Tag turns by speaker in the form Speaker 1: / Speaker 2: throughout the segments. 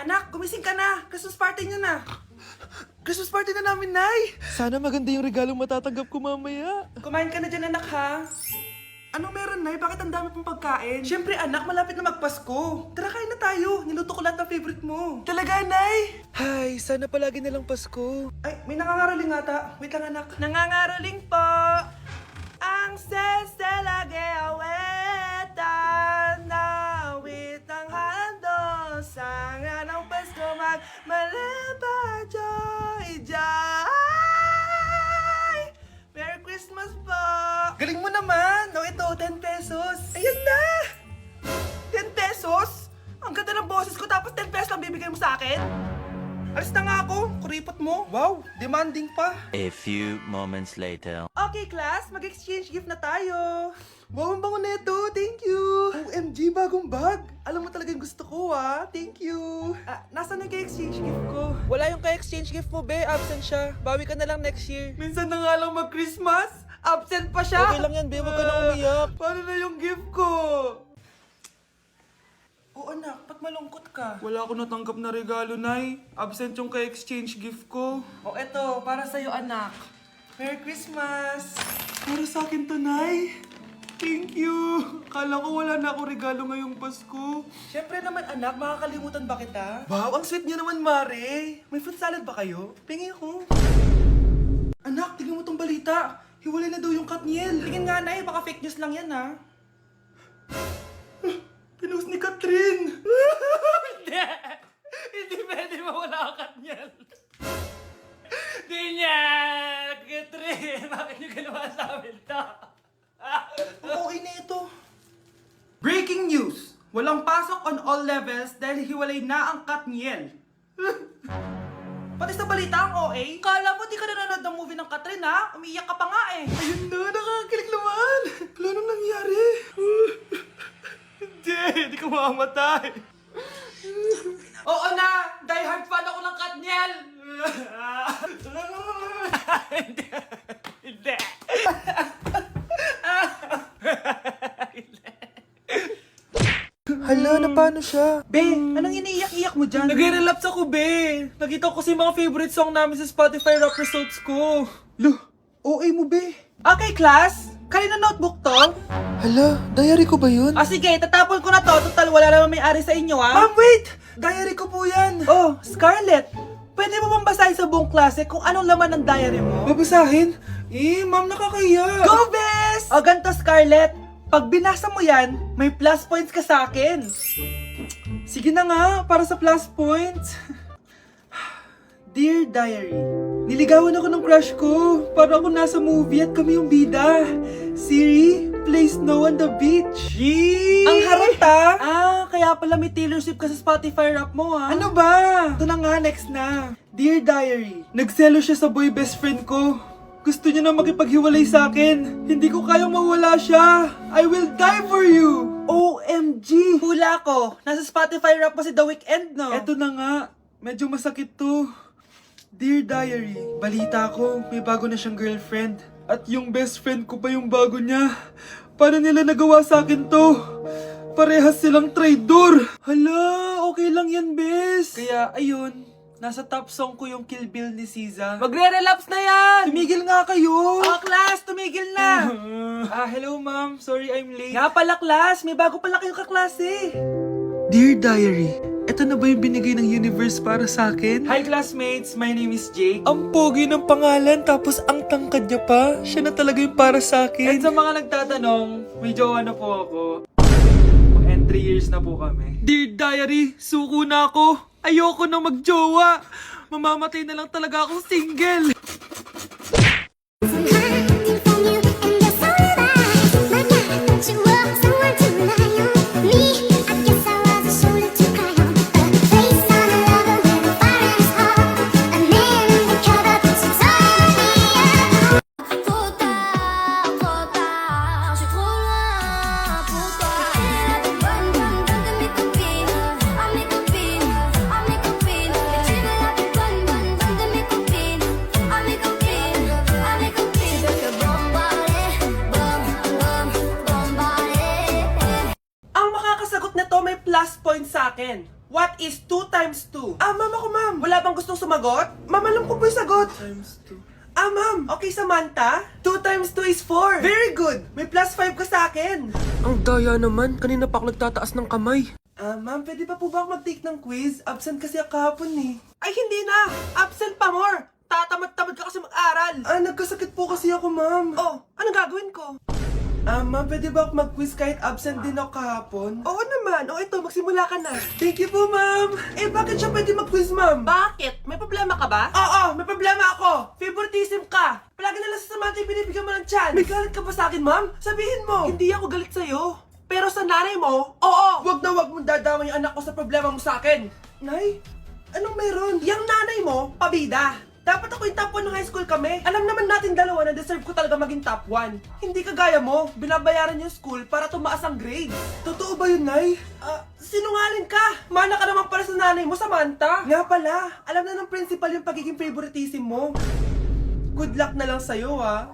Speaker 1: Anak, gumising ka na! Christmas party niyo na! Christmas party na namin, Nay!
Speaker 2: Sana maganda yung regalong matatanggap ko mamaya.
Speaker 1: Kumain ka na dyan, anak, ha? Anong meron, Nay? Bakit ang dami pong pagkain? Siyempre, anak, malapit na magpasko. Tara, kain na tayo. Niluto ko lahat ng favorite mo. Talaga, Nay?
Speaker 2: Hay, sana palagi nalang Pasko.
Speaker 1: Ay, may nangangaraling ata. Wait lang, anak. Nangangaraling po ang seselage awetan na awit ang handog sa nga ng Pasko magmalaba joy joy. Merry Christmas po! Galing mo naman! O ito, 10 pesos. Ayan na! 10 pesos? Ang ganda ng boses ko tapos 10 pesos lang bibigay mo sa akin? Alis na nga ako, kuripot mo. Wow, demanding pa.
Speaker 3: A few moments later.
Speaker 1: Okay, class, mag-exchange gift na tayo. Wow, ang bango neto. Thank you. OMG, bagong bag. Alam mo talaga yung gusto ko, ah. Thank you. Nasaan yung exchange gift ko?
Speaker 2: Wala yung ka-exchange gift mo, be. Absent siya. Bawi ka na lang next year.
Speaker 1: Minsan na nga lang mag-Christmas. Absent pa siya.
Speaker 2: Okay lang yan, be. Huwag ka na umiyak.
Speaker 1: Paano na yung gift ko? Oo, anak. Ba't malungkot ka?
Speaker 4: Wala ako natanggap na regalo, Nay. Absent yung ka-exchange gift ko.
Speaker 1: O eto, para sa'yo, anak. Merry Christmas.
Speaker 4: Para sa akin to, Nay. Thank you. Kala ko wala na ako regalo ngayong Pasko.
Speaker 1: Siyempre naman, anak. Makakalimutan ba kita? Wow, ang sweet niyo naman, Mare. May fruit salad ba kayo? Pingi ko. Anak, tingnan mo tong balita. Hiwalay na daw yung Katniel. Tingin nga, Nay. Baka fake news lang yan, ha?
Speaker 4: Pinost ni Catherine.
Speaker 1: Hindi! Hindi pwede mawala ang Katniel. Di niya! Catherine! Bakit niyo ginawa sa amin to? Okay na ito. Breaking news! Walang pasok on all levels dahil hiwalay na ang Katniel. Pati sa balita ang OA, kala mo di ka nanonood ng movie ng Catherine, ha? Umiiyak ka pa nga eh.
Speaker 4: Ayun na, nakakakilig naman. Wala nang nangyari. Hindi ka mamamatay.
Speaker 1: Oo na! Die hard fan ako ng Katniel! Hindi. Hindi.
Speaker 2: Hala, na paano siya?
Speaker 1: Be, anong iniiyak-iyak mo dyan?
Speaker 4: Nag-relapse ako, be. Nakita ko kasi mga favorite song namin sa Spotify rap results ko.
Speaker 1: Lo, OA mo, be. Okay, class. Kanina notebook to?
Speaker 2: Hala, diary ko ba yun?
Speaker 1: Sige, tatapon ko na to. Total, wala naman may-ari sa inyo, ha?
Speaker 4: Ma'am, wait! Diary ko po yan.
Speaker 1: Oh, Scarlett. Pwede mo bang basahin sa buong klase kung anong laman ng diary mo?
Speaker 4: Babasahin? Ma'am, nakakahiya.
Speaker 1: Go, Bes! O, ganito, Scarlett. Pag binasa mo yan, may plus points ka sa akin.
Speaker 4: Sige na nga, para sa plus points.
Speaker 1: Dear Diary,
Speaker 4: Niligawan ako ng crush ko. Para ako nasa movie at kami yung bida. Siri plays Snow on the Beach. Yee!
Speaker 1: ang harot kaya pala may Taylor Swift ka sa Spotify rap mo, ha?
Speaker 4: Ano ba?
Speaker 1: Ito na nga, next na.
Speaker 4: Dear Diary, nagselo siya sa boy best friend ko. Gusto niya na makipaghiwalay sa akin. Hindi ko kayang mawala siya. I will die for you.
Speaker 1: OMG! Hula ko. Nasa Spotify rap mo si The Weeknd, no?
Speaker 4: Eto na nga. Medyo masakit to. Dear Diary, balita ko, may bago na siyang girlfriend. At yung best friend ko pa yung bago niya. Paano nila nagawa sa akin to? Parehas silang traitor. Hala, okay lang yan, bes. Kaya, ayun, nasa top song ko yung Kill Bill ni SZA.
Speaker 1: Magre-relapse na yan!
Speaker 4: Tumigil nga kayo!
Speaker 1: Oh, class! Tumigil na!
Speaker 4: Hello ma'am. Sorry I'm late.
Speaker 1: Nga pala, class! May bago pala kayong kaklase!
Speaker 4: Dear Diary, eto na ba yung binigay ng universe para sa akin?
Speaker 1: Hi, classmates! My name is Jake.
Speaker 4: Ang pogi ng pangalan tapos ang tangkad niya pa. Siya na talaga yung para sa
Speaker 1: And
Speaker 4: akin.
Speaker 1: sa mga nagtatanong, may jowa na po ako. And 3 years na po kami.
Speaker 4: Dear Diary, suko na ako. Ayoko na magjowa. Mamamatay na lang talaga akong single.
Speaker 5: Amigo
Speaker 2: What is 2 times 2? Ma'am ako, ma'am. Wala bang gustong sumagot? Ma'am, alam ko po yung sagot.
Speaker 4: Times 2.
Speaker 2: Ma'am. Okay, Samantha. 2 times 2 is 4. Very good. May plus 5 ka sa akin.
Speaker 5: Ang daya naman, kanina pa ako nagtataas ng kamay.
Speaker 2: Ma'am, pwede pa po ba ako mag-take ng quiz? Absent kasi ako kahapon eh. Ay, hindi na! Absent pa more! Tatamad-tamad ka kasi mag-aral! Nagkasakit po kasi ako, ma'am. Oh, anong gagawin ko? Ma'am, pwede ba ako mag-quiz kahit absent din ako kahapon? Oo naman. O ito, magsimula ka na. Thank you po, ma'am. Bakit siya pwede mag-quiz, ma'am? Bakit? May problema ka ba? Oo, may problema ako. Favoritism ka. Palagi na lang sa Samantha yung binibigyan mo ng chance. May galit ka ba sa akin, ma'am? Sabihin mo. Hindi ako galit sa'yo. Pero sa nanay mo, oo. Wag na wag mong dadama yung anak ko sa problema mo sa akin. Nay, anong meron? Yang nanay mo, pabida. Dapat ako yung top 1 ng high school kami. Alam naman natin dalawa na deserve ko talaga maging top 1. Hindi kagaya mo, binabayaran yung school para tumaas ang grade. Totoo ba yun, Nay? Sinungaling ka! Mana ka naman para sa nanay mo, Samantha. Nga pala, alam na ng principal yung pagiging favoritism mo. Good luck na lang sa'yo, ha?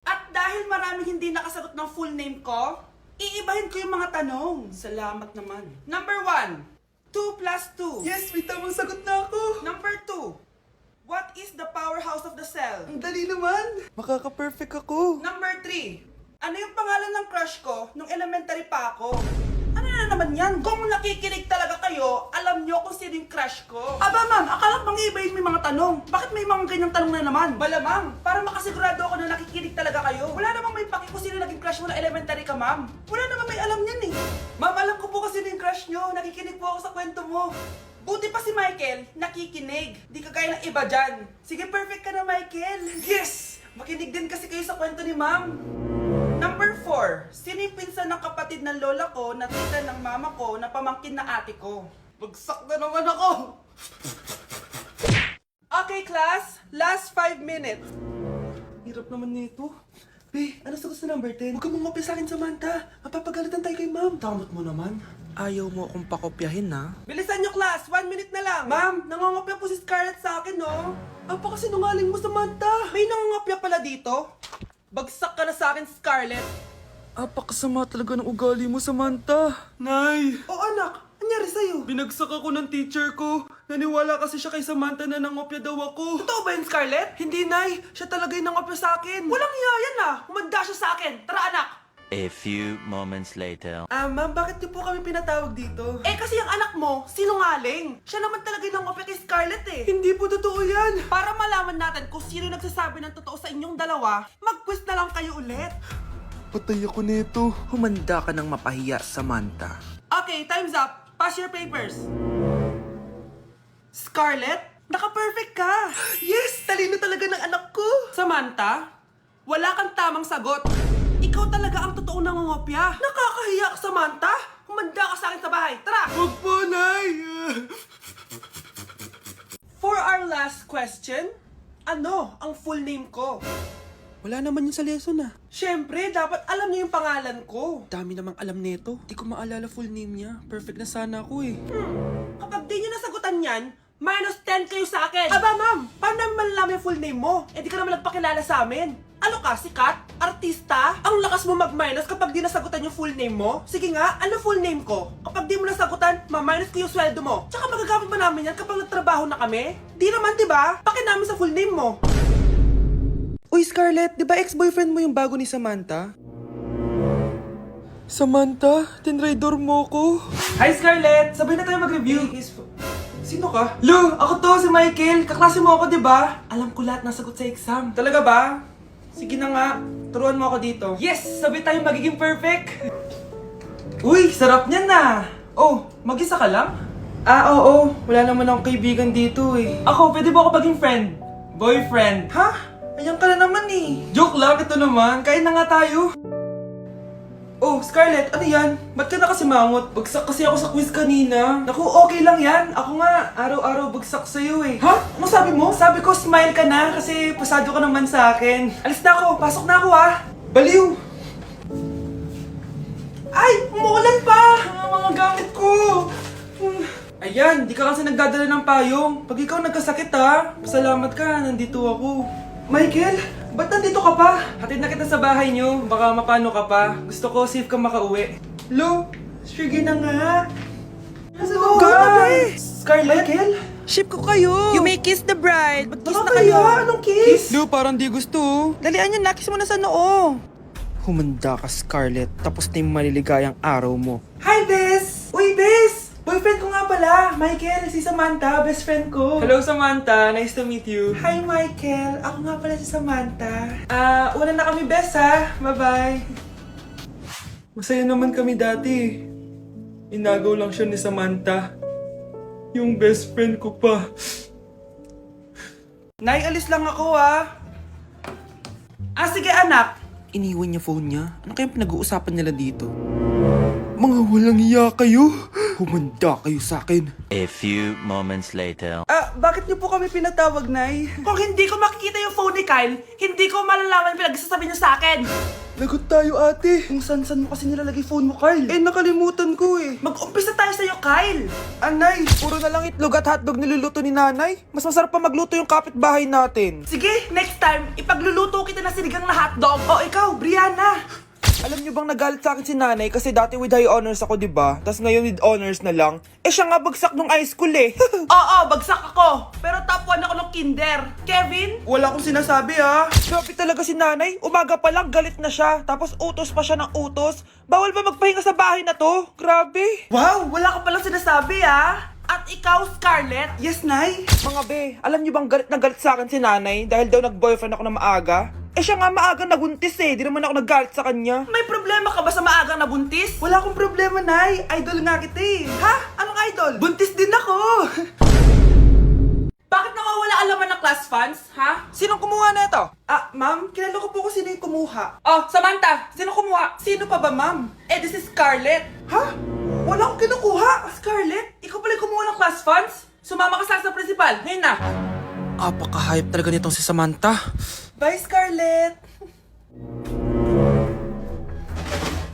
Speaker 2: At dahil maraming hindi nakasagot ng full name ko, iibahin ko yung mga tanong. Salamat naman. Number 1. 2 plus 2. Yes, may tamang sagot na ako. Number 2. What is the powerhouse of the cell? Ang dali naman. Makaka-perfect ako. Number 3. Ano yung pangalan ng crush ko nung elementary pa ako? Ano na naman yan? Kung nakikinig talaga kayo, alam nyo kung sino yung crush ko. Aba ma'am, akala bang iibahin mo yung mga tanong? Bakit may mga ganyang tanong na naman? Malamang, para makasigurado ako na nakikinig talaga kayo. Wala namang may paki kung sino naging crush mo na elementary ka, ma'am. Wala namang may alam yan eh. Ma'am, alam ko po kasi sino yung crush nyo. Nakikinig po ako sa kwento mo. Buti pa si Michael, nakikinig. Di kagaya ng iba dyan. Sige, perfect ka na, Michael. Yes! Makinig din kasi kayo sa kwento ni ma'am. Number 4. Sino yung pinsan ng kapatid ng lola ko na tita ng mama ko na pamangkin na ate ko? Bagsak na naman ako! Okay, class. Last 5 minutes. Hirap naman nito. Be, ano sagot sa number 10? Huwag ka mong sa akin, Samantha. Mapapagalitan tayo kay ma'am. Tamot mo naman.
Speaker 5: Ayaw mo akong pakopyahin, ha?
Speaker 2: Bilisan nyo, class. 1 minute na lang. Ma'am, nangongopya po si Scarlett sa akin, no? Apakasinungaling mo, Samantha. May nangongopya pala dito. Bagsak ka na sa akin, Scarlett.
Speaker 4: Apakasama talaga ng ugali mo, Samantha. Nay,
Speaker 2: O anak, anyari sa'yo?
Speaker 4: binagsak ako ng teacher ko. Naniwala kasi siya kay Samantha na nangopya daw ako.
Speaker 2: Totoo ba yun, Scarlett? Hindi, Nay. Siya talaga yung nangopya sa akin. Walang iya yan, ah. Humanda siya sa akin. Tara, anak.
Speaker 3: A few moments later.
Speaker 2: Ma'am, bakit niyo po kami pinatawag dito? Kasi yung anak mo, sinungaling. Siya naman talaga yung nangopya kay Scarlett eh.
Speaker 4: Hindi po totoo yan.
Speaker 2: Para malaman natin kung sino nagsasabi ng totoo sa inyong dalawa, mag-quiz na lang kayo ulit.
Speaker 4: Patay ako nito.
Speaker 5: Humanda ka ng mapahiya, Samantha.
Speaker 2: Okay, time's up. Pass your papers. Scarlett, naka-perfect ka. Yes, talino talaga ng anak ko. Samantha, wala kang tamang sagot. Ikaw talaga ang totoong nangungopya. Nakakahiya ka, Samantha. Humanda ka sa akin sa bahay. Tara!
Speaker 4: Huwag po, Nay.
Speaker 2: For our last question, ano ang full name ko?
Speaker 5: Wala naman yun sa lesson, ah.
Speaker 2: Siyempre, dapat alam niyo yung pangalan ko.
Speaker 5: Dami namang alam nito. Di ko maalala full name niya. Perfect na sana ako, eh.
Speaker 2: Kapag di nyo nasagutan yan, minus 10 kayo sa akin. Aba, ma'am, paano namin malalaman yung full name mo? Di ka naman nagpakilala sa amin. Ano ka, sikat? Artista? Ang lakas mo mag-minus kapag di nasagutan yung full name mo? Sige nga, ano full name ko? Kapag di mo nasagutan, ma-minus ko yung sweldo mo. Tsaka magagamit ba namin yan kapag nagtrabaho na kami? Di naman, diba? Pakin namin sa full name mo.
Speaker 5: Uy, Scarlett, di ba ex-boyfriend mo yung bago ni Samantha?
Speaker 4: Samantha, tinraidor mo ko.
Speaker 2: Hi, Scarlett! Sabay na tayo mag-review. Sino ka? Lu, ako to, si Michael. Kaklase mo ako, di ba? Alam ko lahat ng sagot sa exam. Talaga ba? Sige na nga, turuan mo ako dito. Yes! Sabay tayo magiging perfect! Uy, sarap niyan na! Oh, mag-isa ka lang? Oo. Wala naman akong kaibigan dito eh. Ako, pwede ba ako maging friend? Boyfriend? Ha? Ayan ka na naman eh. Joke lang, ito naman. Kain na nga tayo. Oh, Scarlett, ano yan? Ba't ka na kasi mangot? Bagsak kasi ako sa quiz kanina. Naku, okay lang yan. Ako nga, araw-araw bagsak sa'yo eh. Ha? Ano sabi mo? Sabi ko, smile ka na kasi pasado ka naman sa akin. Alis na ako, pasok na ako ha. Baliw! Ay, umuulan pa! Ang mga gamit ko! Ayan, di ka kasi nagdadala ng payong. Pag ikaw nagkasakit ha, pasalamat ka, nandito ako. Michael, ba't nandito ka pa? Hatid na kita sa bahay niyo, baka mapano ka pa. Gusto ko safe ka makauwi. Lo, Sige na nga.
Speaker 5: Go,
Speaker 2: Guys! Scarlett? Michael?
Speaker 5: Ship ko kayo!
Speaker 2: You may kiss the bride. Mag-kiss na
Speaker 5: kayo.
Speaker 2: kayo. Anong kiss?
Speaker 5: Lu, parang di gusto.
Speaker 2: Dalian yun, nakis mo na sa noo.
Speaker 5: Humanda ka, Scarlett. Tapos na yung maliligayang araw mo.
Speaker 2: Hi, Bes! Uy, Bes! Boyfriend ko nga pala. Michael, si Samantha, best friend ko.
Speaker 4: Hello Samantha, nice to meet you.
Speaker 2: Hi, Michael. Ako nga pala si Samantha. Una na kami, Bes, ha? Bye-bye.
Speaker 4: Masaya naman kami dati. Inagaw lang siya ni Samantha. Yung best friend ko pa.
Speaker 2: Nay, alis lang ako, ha? Sige, anak.
Speaker 5: Iniwan niya phone niya. Ano kayang pinag-uusapan nila dito? Mga walang iya kayo. Humanda kayo sa akin.
Speaker 3: A few moments later.
Speaker 2: Bakit niyo po kami pinatawag, Nay? Kung hindi ko makikita yung phone ni Kyle, hindi ko malalaman yung pinagsasabi niyo sa akin.
Speaker 5: Lagot tayo, ate.
Speaker 2: Kung san-san mo kasi nilalagay phone mo, Kyle.
Speaker 5: Nakalimutan ko eh.
Speaker 2: Mag-umpisa tayo sa'yo, Kyle.
Speaker 5: Anay, puro na lang itlog at hotdog niluluto ni nanay. Mas masarap pa magluto yung kapitbahay natin.
Speaker 2: Sige, next time, ipagluluto kita na sinigang na hotdog. O ikaw, Brianna.
Speaker 5: Alam niyo bang nagalit sa akin si nanay kasi dati with high honors ako, di ba? Tapos ngayon with honors na lang. Siya nga bagsak nung high school eh.
Speaker 2: Oo, bagsak ako. Pero top 1 ako ng kinder. Kevin?
Speaker 5: Wala akong sinasabi ha. Grabe talaga si nanay. Umaga pa lang galit na siya. Tapos utos pa siya ng utos. Bawal ba magpahinga sa bahay na to? Grabe.
Speaker 2: Wow, wala ka palang sinasabi, ha? At ikaw, Scarlett? Yes, Nay.
Speaker 5: Mga be, alam niyo bang galit na galit sa akin si nanay dahil daw nag-boyfriend ako na maaga? Siya nga maaga nabuntis eh. Di naman ako naggalit sa kanya.
Speaker 2: May problema ka ba sa maagang nabuntis? Wala akong problema, Nay. Idol nga kita eh. Ha? Anong idol? Buntis din ako. Bakit nawawala ang laman ng class funds, ha?
Speaker 5: Sinong kumuha na ito?
Speaker 2: Ma'am, kilala ko po kung sino yung kumuha. Oh, Samantha, sino kumuha? Sino pa ba, ma'am? This is Scarlett. Ha? Wala akong kinukuha. Scarlett, ikaw pala yung kumuha ng class funds? Sumama ka sa principal. Ngayon na.
Speaker 5: Apaka-hype talaga nitong si Samantha.
Speaker 2: Bye, Scarlett.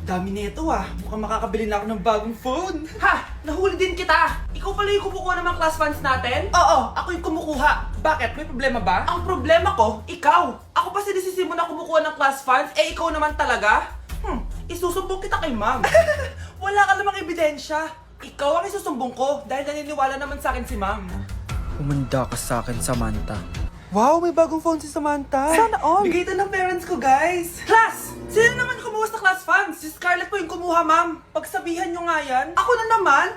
Speaker 2: Dami na ito Mukhang makakabili na ako ng bagong phone. Ha? Nahuli din kita. Ikaw pala yung kumukuha ng mga class funds natin? Oo, ako yung kumukuha. Bakit? May problema ba? Ang problema ko, ikaw. Ako pa sinisisi mo na kumukuha ng class funds, ikaw naman talaga? Isusumbong kita kay ma'am. Wala ka namang ebidensya. Ikaw ang isusumbong ko dahil naniniwala naman sa akin si ma'am.
Speaker 5: Humanda ka sa akin, Samantha. Wow, may bagong phone si Samantha.
Speaker 2: Sana all. Bigay ito ng parents ko, guys. Class! Sino naman kumuha sa class funds? Si Scarlett po yung kumuha, ma'am. Pagsabihan nyo nga yan. Ako na naman?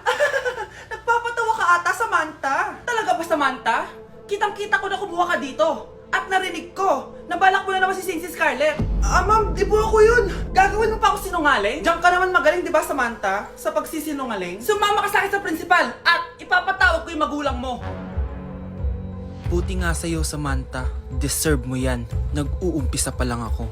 Speaker 2: Nagpapatawa ka ata, Samantha. Talaga ba, Samantha? Kitang-kita ko na kumuha ka dito. At narinig ko, nabalak mo na naman si Scarlett. Ma'am, di po ako yun. Gagawin mo pa ako sinungaling? Diyan ka naman magaling, di ba, Samantha? Sa pagsisinungaling? Sumama ka sa akin sa principal at ipapatawag ko yung magulang mo.
Speaker 5: Buti nga sa'yo, Samantha. Deserve mo yan. Nag-uumpisa pa lang ako.